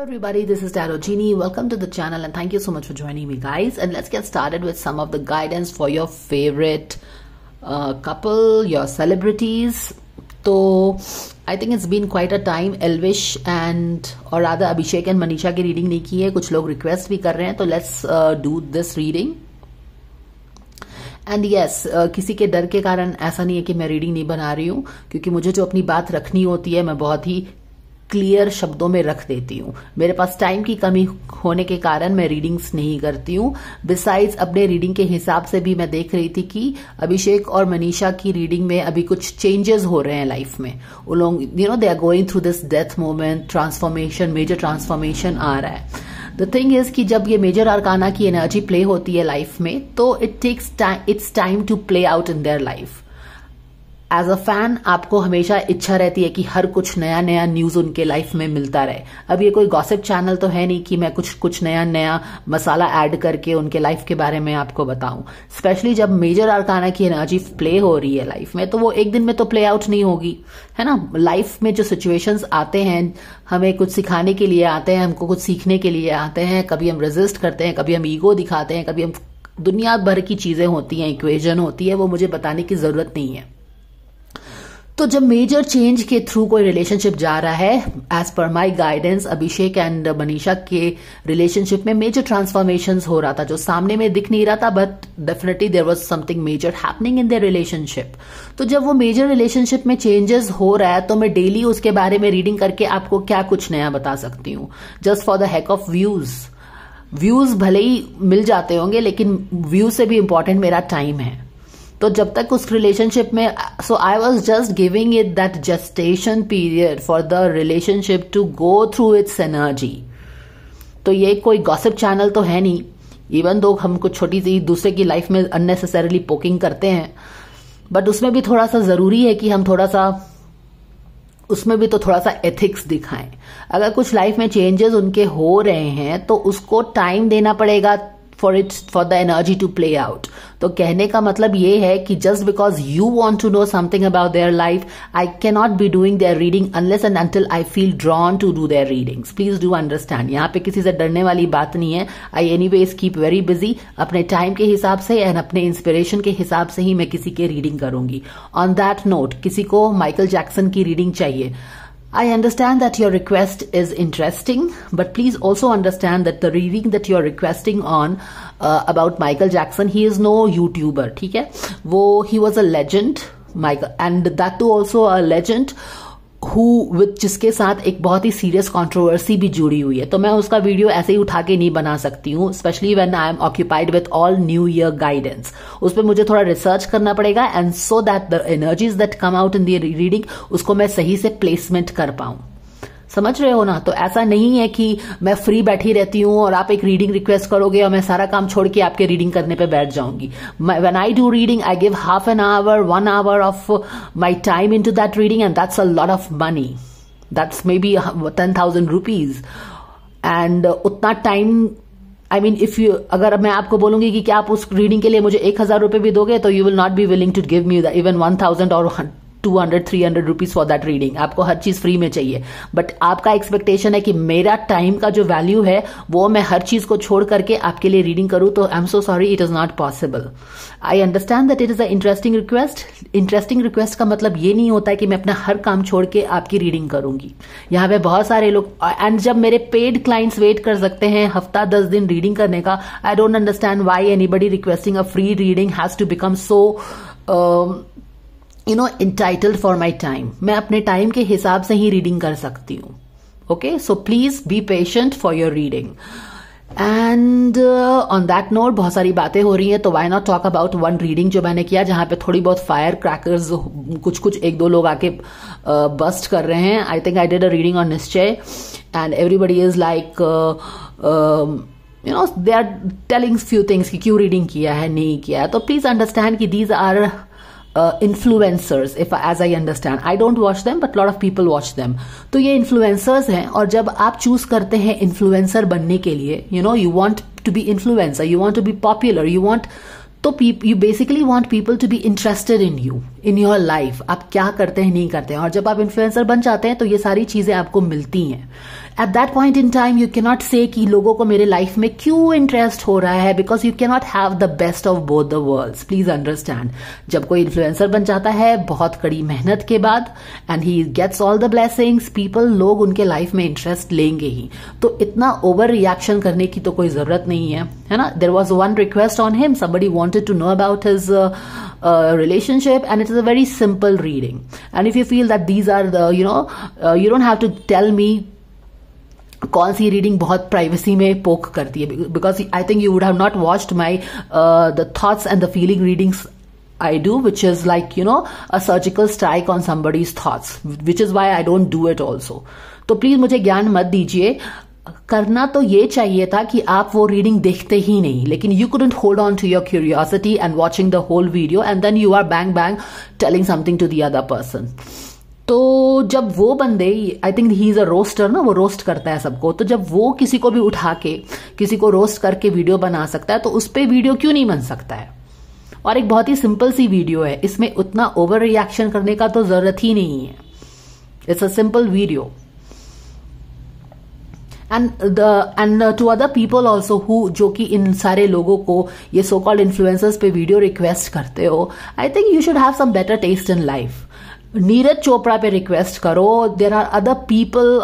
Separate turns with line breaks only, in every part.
everybody, this is Tarot Genie. Welcome to the channel and thank you so much for joining me, guys. And let's get started with some of the guidance for your favorite couple, your celebrities. तो I think it's been quite a time. Elvish and or rather Abhishek and Manisha की reading नहीं की है, कुछ लोग request भी कर रहे हैं, तो let's do this reading. And yes किसी के डर के कारण ऐसा नहीं है कि मैं रीडिंग नहीं बना रही हूं, क्योंकि मुझे जो अपनी बात रखनी होती है मैं बहुत ही क्लियर शब्दों में रख देती हूँ. मेरे पास टाइम की कमी होने के कारण मैं रीडिंग्स नहीं करती हूँ. बिसाइड्स अपने रीडिंग के हिसाब से भी मैं देख रही थी कि अभिषेक और मनीषा की रीडिंग में अभी कुछ चेंजेस हो रहे हैं लाइफ में. वो लोग they are going through this death moment, transformation, major transformation आ रहा है. द थिंग इज कि जब ये मेजर आर्काना की एनर्जी प्ले होती है लाइफ में, तो it's time to play out in their life. As a fan आपको हमेशा इच्छा रहती है कि हर कुछ नया नया न्यूज उनके लाइफ में मिलता रहे. अब ये कोई गॉसिप चैनल तो है नहीं कि मैं कुछ नया नया मसाला ऐड करके उनके लाइफ के बारे में आपको बताऊं. स्पेशली जब मेजर आर्काना की एनर्जी प्ले हो रही है लाइफ में, तो वो एक दिन में तो प्ले आउट नहीं होगी, है ना. लाइफ में जो सिचुएशंस आते हैं हमें कुछ सिखाने के लिए आते हैं, हमको कुछ सीखने के लिए आते हैं. कभी हम रेजिस्ट करते हैं, कभी हम ईगो दिखाते हैं, कभी हम दुनिया भर की चीजें होती हैं, इक्वेशन होती है, वो मुझे बताने की जरूरत नहीं है. तो जब मेजर चेंज के थ्रू कोई रिलेशनशिप जा रहा है, as per my guidance Abhishek and Manisha के रिलेशनशिप में मेजर ट्रांसफॉर्मेशंस हो रहा था, जो सामने में दिख नहीं रहा था, but definitely there was something major happening in their relationship. तो जब वो मेजर रिलेशनशिप में चेंजेस हो रहा है, तो मैं डेली उसके बारे में रीडिंग करके आपको क्या कुछ नया बता सकती हूँ, just for the heck of views भले ही मिल जाते होंगे, लेकिन व्यू से भी इंपॉर्टेंट मेरा टाइम है. तो जब तक उस रिलेशनशिप में, so I was just giving it that gestation period for the relationship to go through its energy. तो ये कोई गॉसिप चैनल तो है नहीं, इवन दो हम कुछ छोटी सी दूसरे की लाइफ में अननेसेसरीली पोकिंग करते हैं, बट उसमें भी थोड़ा सा जरूरी है कि हम उसमें भी तो थोड़ा सा एथिक्स दिखाएं. अगर कुछ लाइफ में चेंजेस उनके हो रहे हैं तो उसको टाइम देना पड़ेगा for the energy to play out. तो कहने का मतलब ये है कि just because you want to know something about their life, I can not be doing their reading unless and until I feel drawn to do their readings. Please do understand, यहाँ पे किसी से डरने वाली बात नहीं है. I anyways keep very busy. अपने टाइम के हिसाब से एंड अपने इंस्पिरेशन के हिसाब से ही मैं किसी के रीडिंग करूंगी. ऑन दैट नोट, किसी को माइकल जैक्सन की रीडिंग चाहिए, I understand that your request is interesting, but please also understand that the reading that you're requesting on about Michael Jackson, he is no YouTuber, ठीक है. he was a legend, Michael, and that too also a legend जिसके साथ एक बहुत ही serious controversy भी जुड़ी हुई है. तो मैं उसका वीडियो ऐसे ही उठा के नहीं बना सकती हूँ, specially when I am occupied with all new year guidance. उस पर मुझे थोड़ा रिसर्च करना पड़ेगा, and so that the energies that come out in the reading, उसको मैं सही से प्लेसमेंट कर पाऊं. समझ रहे हो ना. तो ऐसा नहीं है कि मैं फ्री बैठी रहती हूँ और आप एक रीडिंग रिक्वेस्ट करोगे और मैं सारा काम छोड़ के आपके रीडिंग करने पे बैठ जाऊंगी. When I do reading, I give half an hour, 1 hour of my time into that reading, and that's a lot of money. That's may be 10,000 rupees. And उतना टाइम, आई मीन अगर मैं आपको बोलूंगी कि क्या आप उस रीडिंग के लिए मुझे 1,000 रुपए भी दोगे, तो you will not be willing to give me even 1,000 और 200-300 रुपीज फॉर दैट रीडिंग. आपको हर चीज फ्री में चाहिए, बट आपका एक्सपेक्टेशन है कि मेरा टाइम का जो वैल्यू है वो मैं हर चीज को छोड़ करके आपके लिए रीडिंग करूं. तो I am so sorry, it is not possible. I understand that it is a interesting request. Interesting request का मतलब ये नहीं होता है कि मैं अपना हर काम छोड़ के आपकी रीडिंग करूंगी. यहाँ पे बहुत सारे लोग, एंड जब मेरे पेड क्लाइंट्स वेट कर सकते हैं हफ्ता 10 दिन रीडिंग करने का, I don't understand why anybody requesting a free reading has to become so entitled for my time. मैं अपने टाइम के हिसाब से ही रीडिंग कर सकती हूँ. Okay, so please be patient for your reading. And on that note, बहुत सारी बातें हो रही हैं, तो why not talk about one reading जो मैंने किया, जहां पे थोड़ी बहुत फायर क्रैकर्स कुछ 1-2 लोग आके बस्ट कर रहे हैं. I think I did a reading on Nishchay, and everybody is like they are telling few things कि क्यों रीडिंग किया है, नहीं किया है. तो प्लीज अंडरस्टैंड कि these are influencers, as I understand. I don't watch them, but lot of people watch them. तो ये influencers हैं, और जब आप चूज करते हैं influencer बनने के लिए, you want to be influencer, you want to be popular, तो you basically want people to be interested in you, in your life. आप क्या करते हैं, नहीं करते हैं. और जब आप इन्फ्लुएंसर बन जाते हैं तो ये सारी चीजें आपको मिलती हैं. At that point in time you cannot say कि लोगों को मेरे लाइफ में क्यों इंटरेस्ट हो रहा है, because you cannot have the best of both the worlds. Please understand. जब कोई इन्फ्लुएंसर बन जाता है बहुत कड़ी मेहनत के बाद, and he gets all the blessings, people, लोग उनके लाइफ में इंटरेस्ट लेंगे ही. तो इतना ओवर रिएक्शन करने की तो कोई जरूरत नहीं है ना. There was one request on him, somebody wanted to know about his relationship, and it is a very simple reading. And if you feel that these are the you don't have to tell me कौन सी reading बहुत privacy में पोक करती है, because I think you would have not watched my the thoughts and the feeling readings I do, which is like, a surgical strike on somebody's thoughts, which is why I don't do it also. तो please मुझे ज्ञान मत दीजिए. करना तो ये चाहिए था कि आप वो रीडिंग देखते ही नहीं, लेकिन you couldn't hold on to your curiosity and watching the whole video, and then you are bang bang telling something to the other person. तो जब वो बंदे, I think he is a roaster ना, वो रोस्ट करता है सबको, तो जब वो किसी को भी उठा के किसी को रोस्ट करके वीडियो बना सकता है, तो उस पर वीडियो क्यों नहीं बन सकता है. और एक बहुत ही सिंपल सी वीडियो है, इसमें उतना ओवर रिएक्शन करने का तो जरूरत ही नहीं है. It's a simple video. And to other people also who, जो कि इन सारे लोगों को, ये सो कॉल्ड इन्फ्लुएंसर्स पे वीडियो रिक्वेस्ट करते हो, I think you should have some better taste in life. Neeraj Chopra पे रिक्वेस्ट करो. There are other people,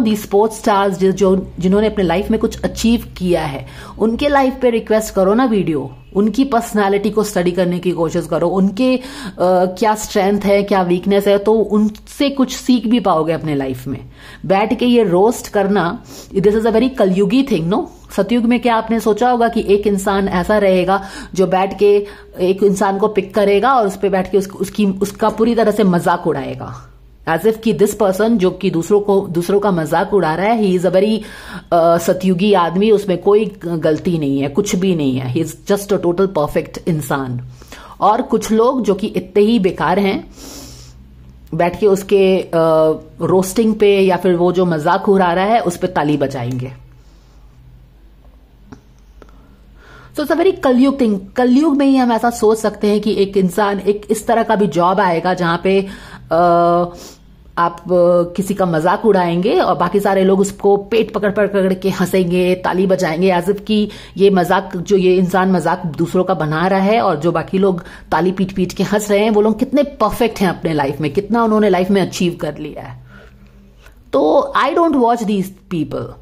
the sports stars जिन्होंने अपने लाइफ में कुछ अचीव किया है, उनके लाइफ पे रिक्वेस्ट करो ना वीडियो. उनकी पर्सनालिटी को स्टडी करने की कोशिश करो, उनके क्या स्ट्रेंथ है, क्या वीकनेस है, तो उनसे कुछ सीख भी पाओगे अपने लाइफ में. बैठ के ये रोस्ट करना, दिस इज अ वेरी कलयुगी थिंग, नो. सतयुग में क्या आपने सोचा होगा कि एक इंसान ऐसा रहेगा जो बैठ के एक इंसान को पिक करेगा और उस पर बैठ के उसका पूरी तरह से मजाक उड़ाएगा, एज इफ कि दिस पर्सन जो कि दूसरों का मजाक उड़ा रहा है, ही इज अ वेरी सतयुगी आदमी, उसमें कोई गलती नहीं है, कुछ भी नहीं है, he is just a total perfect इंसान. और कुछ लोग जो कि इतने ही बेकार हैं, बैठ के उसके रोस्टिंग पे या फिर वो जो मजाक उड़ा रहा है उस पर ताली बजाएंगे. सो इट्स अ वेरी कलयुग थिंग. कलयुग में ही हम ऐसा सोच सकते हैं कि एक इंसान, एक इस तरह का भी जॉब आएगा जहां पे आप किसी का मजाक उड़ाएंगे और बाकी सारे लोग उसको पेट पकड़ पकड़ के हंसेंगे, ताली बजाएंगे, एज इफ कि ये मजाक, जो ये इंसान मजाक दूसरों का बना रहा है और जो बाकी लोग ताली पीट पीट के हंस रहे हैं, वो लोग कितने परफेक्ट हैं अपने लाइफ में, कितना उन्होंने लाइफ में अचीव कर लिया है. तो I don't watch these people.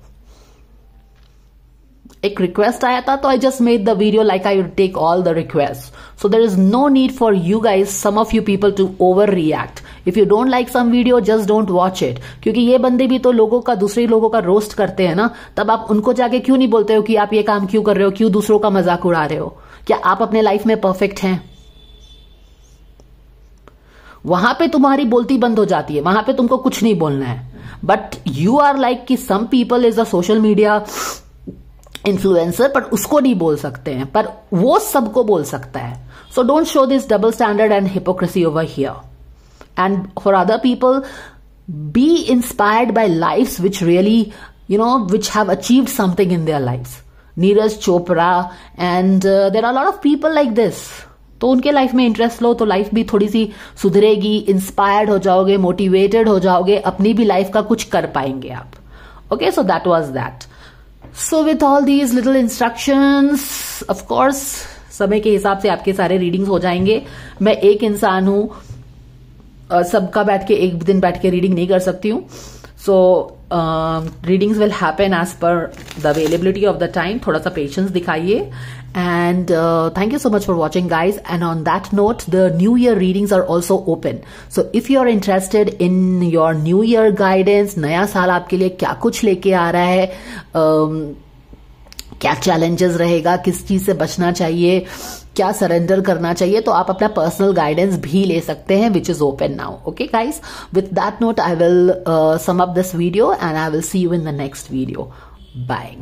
एक रिक्वेस्ट आया था तो I just made the video like I would take all the request. So there is no need for you guys, some of you people, to over react. If you don't like some video, just don't watch it. क्योंकि ये बंदे भी तो दूसरे लोगों का roast करते हैं ना, तब आप उनको जाके क्यों नहीं बोलते हो कि आप ये काम क्यों कर रहे हो, क्यों दूसरों का मजाक उड़ा रहे हो? क्या आप अपने लाइफ में परफेक्ट हैं? वहां पे तुम्हारी बोलती बंद हो जाती है, वहां पे तुमको कुछ नहीं बोलना है. बट यू आर लाइक कि some people is a social media influencer, पर उसको नहीं बोल सकते हैं, पर वो सबको बोल सकता है. So don't show this double standard and hypocrisy over here. And for other people, be inspired by lifes which really, which have achieved something in their lives. Neeraj Chopra, and there are a lot of people like this. तो उनके life में interest लो तो life भी थोड़ी सी सुधरेगी, inspired हो जाओगे, motivated हो जाओगे, अपनी भी लाइफ का कुछ कर पाएंगे आप. Okay, so that was that. So with all these little instructions, of course, समय के हिसाब से आपके सारे रीडिंग्स हो जाएंगे. मैं एक इंसान हूं, सबका बैठ के एक दिन बैठ के रीडिंग नहीं कर सकती हूं. So readings will happen as per the availability of the time. थोड़ा सा पेशेंस दिखाइए. And thank you so much for watching, guys. And on that note, the New Year readings are also open. So if you are interested in your New Year guidance, नया साल आपके लिए क्या कुछ लेके आ रहा है, क्या चैलेंजेस रहेगा, किस चीज से बचना चाहिए, क्या सरेंडर करना चाहिए, तो आप अपना पर्सनल गाइडेंस भी ले सकते हैं, which is open now. Okay guys, with that note I will sum up this video and I will see you in the next video. Bye.